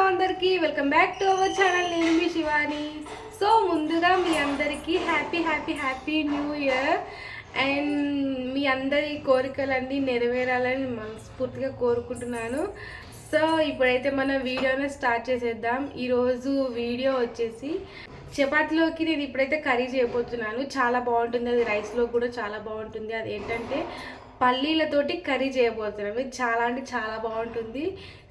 అందరికీ welcome back to our channel. నేను మీ శివాని. సో ముందుగా మీ అందరికీ happy happy happy new year. And మీ అందరి కోరికలన్నీ నెరవేరాలని మనస్ఫూర్తిగా కోరుకుంటున్నాను. సో ఇప్పుడైతే మనం వీడియోని స్టార్ట్ చేసేద్దాం. ఈరోజు వీడియో వచ్చేసి చపాతీలోకి నేను ఇప్పుడైతే కర్రీ చేయబోతున్నాను. చాలా బాగుంటుంది, అది రైస్లో కూడా చాలా బాగుంటుంది. అది ఏంటంటే పల్లీలతోటి కర్రీ చేయబోతున్నాను. చాలా అంటే చాలా బాగుంటుంది.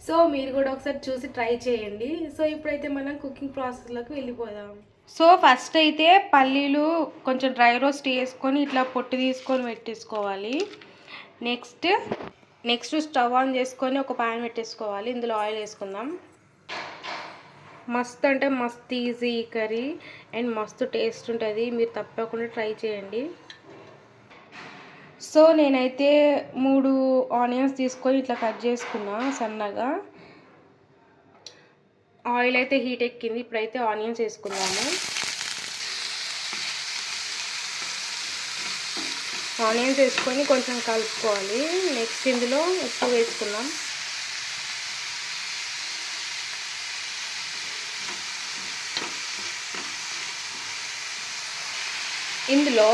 సో మీరు కూడా ఒకసారి చూసి ట్రై చేయండి. సో ఇప్పుడైతే మనం కుకింగ్ ప్రాసెస్లోకి వెళ్ళిపోదాం. సో ఫస్ట్ అయితే పల్లీలు కొంచెం డ్రై రోస్ట్ చేసుకొని ఇట్లా పొట్టు తీసుకొని పెట్టేసుకోవాలి. నెక్స్ట్ స్టవ్ ఆన్ చేసుకొని ఒక ప్యాన్ పెట్టేసుకోవాలి. ఇందులో ఆయిల్ వేసుకుందాం. మస్తు అంటే మస్తు ఈజీ కర్రీ అండ్ మస్తు టేస్ట్ ఉంటుంది. మీరు తప్పకుండా ట్రై చేయండి. సో నేనైతే 3 ఆనియన్స్ తీసుకొని ఇట్లా కట్ చేసుకున్నా సన్నగా. ఆయిల్ అయితే హీట్ ఎక్కింది. ఇప్పుడైతే ఆనియన్స్ వేసుకుందాము. ఆనియన్స్ వేసుకొని కొంచెం కలుపుకోవాలి. నెక్స్ట్ ఇందులో ఉప్పు వేసుకుందాం. ఇందులో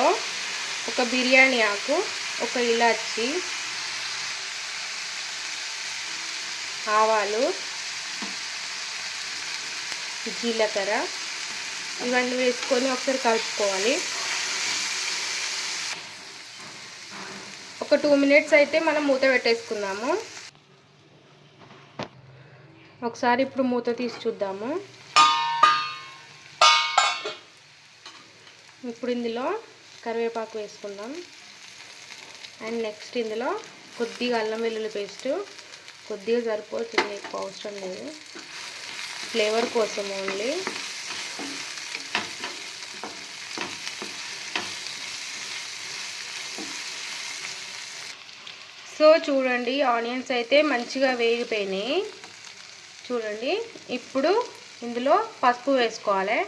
ఒక బిర్యానీ ఆకు, ఒక ఇలాచి, ఆవాలు, జీలకర్ర ఇవన్నీ వేసుకొని ఒకసారి కలుపుకోవాలి. ఒక 2 మినిట్స్ అయితే మనం మూత పెట్టేసుకుందాము. ఒకసారి ఇప్పుడు మూత తీసి చూద్దాము. ఇప్పుడు ఇందులో కరివేపాకు వేసుకుందాం. అండ్ నెక్స్ట్ ఇందులో కొద్దిగా అల్లం వెల్లుల్లి పేస్ట్, కొద్దిగా సరిపోతుంది, ఎక్కువ అవసరం లేదు, ఫ్లేవర్ కోసం ఓన్లీ. సో చూడండి, ఆనియన్స్ అయితే మంచిగా వేగిపోయినాయి. చూడండి, ఇప్పుడు ఇందులో పసుపు వేసుకోవాలి.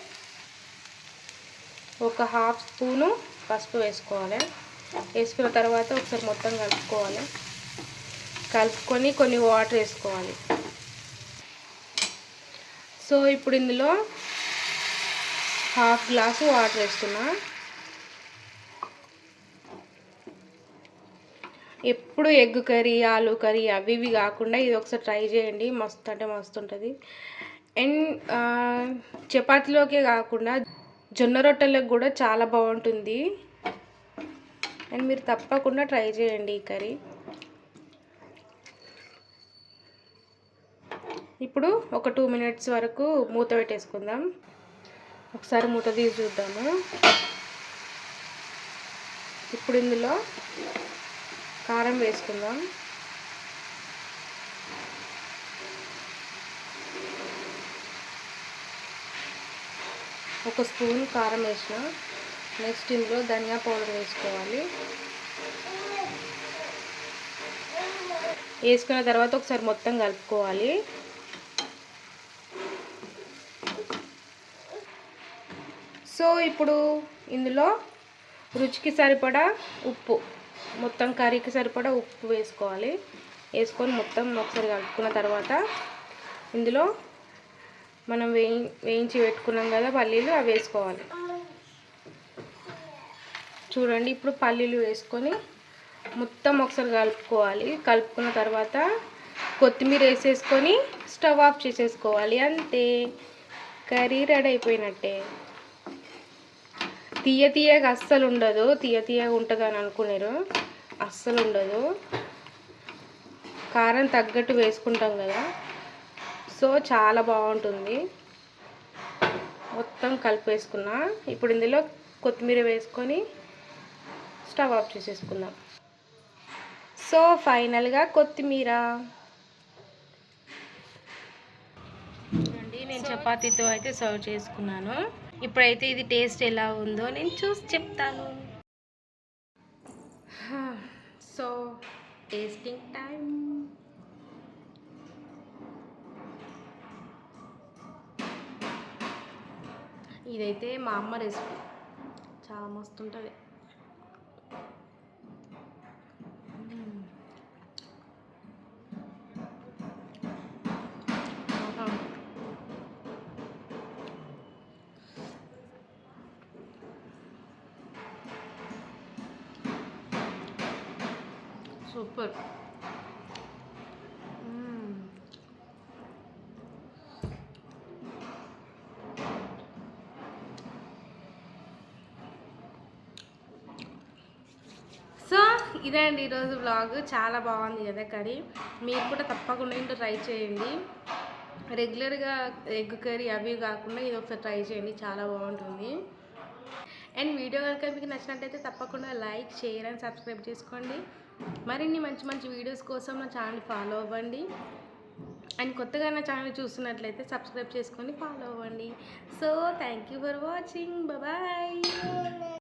ఒక 1/2 స్పూను పసుపు వేసుకోవాలి. వేసుకున్న తర్వాత ఒకసారి మొత్తం కలుపుకోవాలి. కలుపుకొని కొన్ని వాటర్ వేసుకోవాలి. సో ఇప్పుడు ఇందులో 1/2 గ్లాసు వాటర్ వేస్తున్నా. ఎప్పుడు ఎగ్ కర్రీ, ఆలు కర్రీ అవి ఇవి కాకుండా ఇది ఒకసారి ట్రై చేయండి. మస్తు అంటే మస్తు ఉంటుంది. అండ్ చపాతీలోకే కాకుండా జొన్న రొట్టెలకు కూడా చాలా బాగుంటుంది. అండ్ మీరు తప్పకుండా ట్రై చేయండి ఈ కర్రీ. ఇప్పుడు ఒక 2 మినిట్స్ వరకు మూత పెట్టేసుకుందాం. ఒకసారి మూత తీసి చూద్దాము. ఇప్పుడు ఇందులో కారం వేసుకుందాం. ఒక స్పూన్ కారం వేసిన. నెక్స్ట్ ఇందులో ధనియా పౌడర్ వేసుకోవాలి. వేసుకున్న తర్వాత ఒకసారి మొత్తం కలుపుకోవాలి. సో ఇప్పుడు ఇందులో రుచికి సరిపడా ఉప్పు, మొత్తం కర్రీకి సరిపడా ఉప్పు వేసుకోవాలి. వేసుకొని మొత్తం ఒకసారి కలుపుకున్న తర్వాత ఇందులో మనం వేయించి పెట్టుకున్నాం కదా పల్లీలు, అవి వేసుకోవాలి. చూడండి, ఇప్పుడు పల్లీలు వేసుకొని మొత్తం ఒకసారి కలుపుకోవాలి. కలుపుకున్న తర్వాత కొత్తిమీర వేసేసుకొని స్టవ్ ఆఫ్ చేసేసుకోవాలి. అంతే, కర్రీ రెడీ అయిపోయినట్టే. తీయగా అస్సలు ఉండదు. తీయగా ఉంటుంది అని అనుకున్నారు, అస్సలు ఉండదు. కారం తగ్గట్టు వేసుకుంటాం కదా, సో చాలా బాగుంటుంది. మొత్తం కలిపేసుకున్నా. ఇప్పుడు ఇందులో కొత్తిమీర వేసుకొని స్టవ్ ఆఫ్ చేసేసుకుందాం. సో ఫైనల్గా కొత్తిమీర. చూడండి, నేను చపాతీతో అయితే సర్వ్ చేసుకున్నాను. ఇప్పుడైతే ఇది టేస్ట్ ఎలా ఉందో నేను చూసి చెప్తాను. So tasting time. ఇదైతే మా అమ్మ రెసిపీ, చాలా మస్తు ఉంటుంది. సూపర్. సో ఇదే అండి ఈరోజు వ్లాగ్. చాలా బాగుంది కదా కర్రీ. మీరు కూడా తప్పకుండా ఇంట్లో ట్రై చేయండి. రెగ్యులర్గా ఎగ్ కర్రీ అవి కాకుండా ఇది ఒకసారి ట్రై చేయండి, చాలా బాగుంటుంది. అండ్ వీడియో కనుక మీకు నచ్చినట్టయితే తప్పకుండా లైక్, షేర్ అండ్ సబ్స్క్రైబ్ చేసుకోండి. మరిన్ని మంచి మంచి వీడియోస్ కోసం నా ఛానల్ ఫాలో అవ్వండి. అండ్ కొత్తగా నా ఛానల్ చూస్తున్నట్లయితే సబ్స్క్రైబ్ చేసుకొని ఫాలో అవ్వండి. So thank you for watching. Bye.